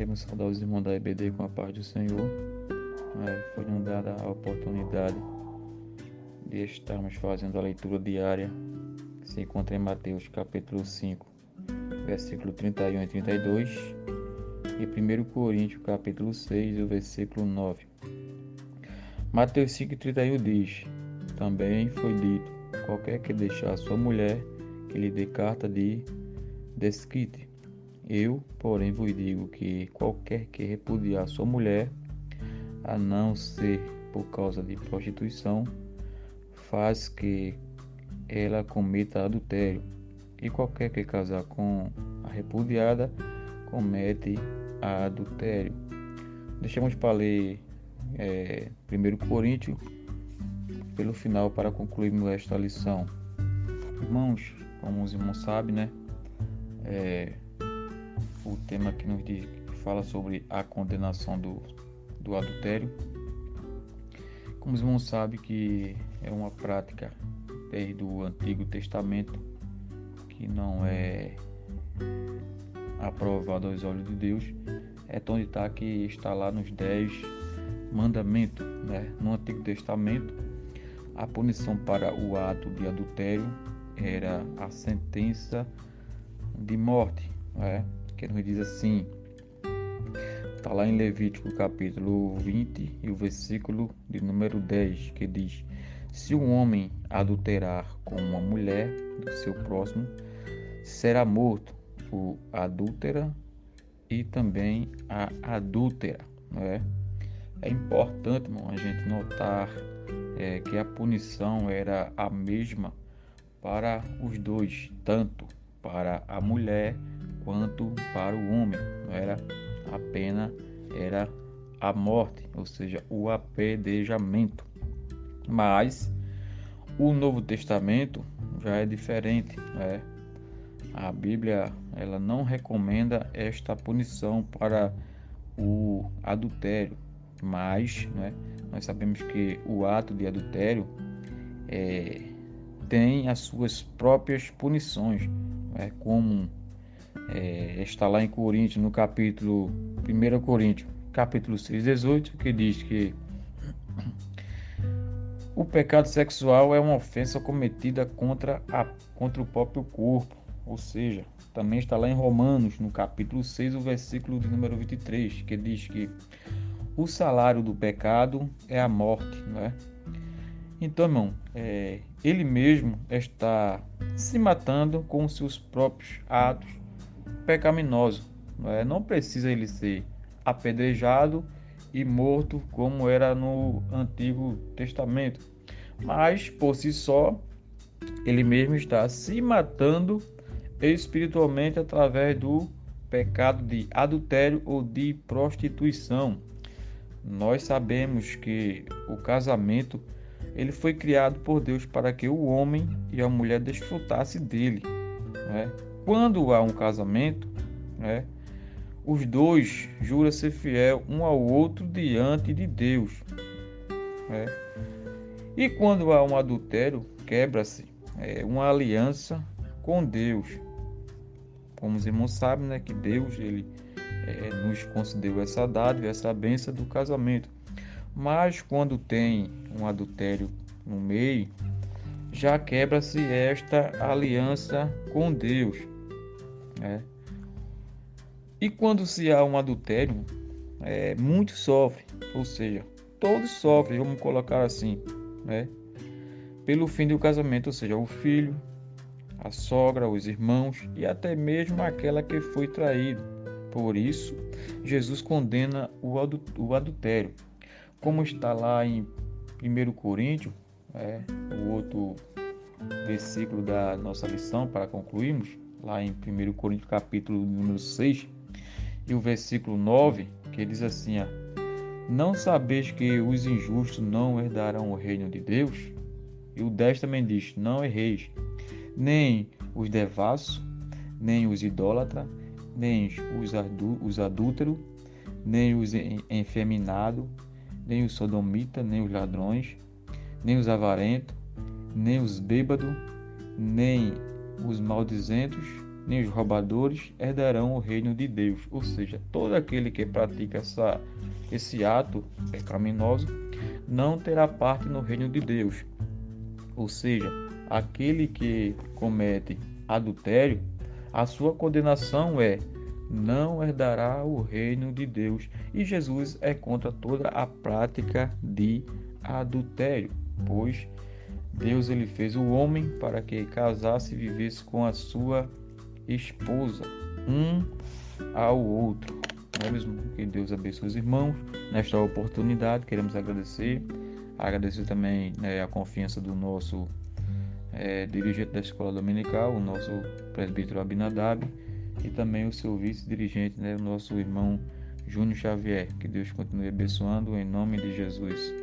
Queremos saudar os irmãos da EBD com a paz do Senhor. Foi nos dada a oportunidade de estarmos fazendo a leitura diária que se encontra em Mateus capítulo 5, versículo 31 e 32 e 1 Coríntios capítulo 6, o versículo 9. Mateus 5,31 diz: Também foi dito, qualquer que deixar sua mulher, que lhe dê carta de desquite. Eu, porém, vos digo que qualquer que repudiar sua mulher, a não ser por causa de prostituição, faz que ela cometa adultério. E qualquer que casar com a repudiada, comete adultério. Deixamos para ler 1 Coríntios pelo final para concluirmos esta lição. Irmãos, como os irmãos sabem, o tema que nos diz, que fala sobre a condenação do adultério. Como os irmãos sabem que é uma prática desde o Antigo Testamento que não é aprovada aos olhos de Deus, é onde está lá nos 10 mandamentos. No Antigo Testamento, a punição para o ato de adultério era a sentença de morte, que nos diz assim, está lá em Levítico capítulo 20 e o versículo de número 10, que diz: se um homem adulterar com uma mulher do seu próximo, será morto o adúltera e também a adúltera. É importante, irmão, a gente notar que a punição era a mesma para os dois, tanto para a mulher quanto para o homem. A pena era a morte, ou seja, o apedrejamento. Mas o Novo Testamento já é diferente. A Bíblia ela não recomenda esta punição para o adultério, mas nós sabemos que o ato de adultério tem as suas próprias punições, como está lá em Coríntios, no capítulo 1 Coríntios, capítulo 6, 18, que diz que o pecado sexual é uma ofensa cometida contra o próprio corpo, ou seja, também está lá em Romanos, no capítulo 6, o versículo de número 23, que diz que o salário do pecado é a morte. Então, irmão, ele mesmo está se matando com os seus próprios atos pecaminosos. Não precisa ele ser apedrejado e morto como era no Antigo Testamento, mas por si só ele mesmo está se matando espiritualmente através do pecado de adultério ou de prostituição. Nós sabemos que o casamento ele foi criado por Deus para que o homem e a mulher desfrutassem dele. Quando há um casamento, os dois juram ser fiel um ao outro diante de Deus. E quando há um adultério, quebra-se uma aliança com Deus. Como os irmãos sabem, que Deus ele nos concedeu essa dádiva, essa bênção do casamento. Mas quando tem um adultério no meio, já quebra-se esta aliança com Deus. E quando se há um adultério, muitos sofrem, ou seja, todos sofrem, vamos colocar assim, pelo fim do casamento, ou seja, o filho, a sogra, os irmãos e até mesmo aquela que foi traído. Por isso, Jesus condena o adultério. Como está lá em 1 Coríntios, o outro versículo da nossa lição para concluirmos, lá em 1 Coríntios capítulo número 6 e o versículo 9, que diz assim: não sabeis que os injustos não herdarão o reino de Deus? E o 10 também diz: não erreis, nem os devassos, nem os idólatras, nem os adúlteros, nem os efeminados, nem os sodomitas, nem os ladrões, nem os avarentos, nem os bêbados, nem os maldizentos, nem os roubadores herdarão o reino de Deus. Ou seja, todo aquele que pratica esse ato pecaminoso não terá parte no reino de Deus. Ou seja, aquele que comete adultério, a sua condenação não herdará o reino de Deus. E Jesus é contra toda a prática de adultério, pois Deus ele fez o homem para que casasse e vivesse com a sua esposa, um ao outro. Não é mesmo? Que Deus abençoe os irmãos. Nesta oportunidade, queremos agradecer também a confiança do nosso dirigente da escola dominical, o nosso presbítero Abinadab, e também o seu vice-dirigente, o nosso irmão Júnior Xavier. Que Deus continue abençoando em nome de Jesus.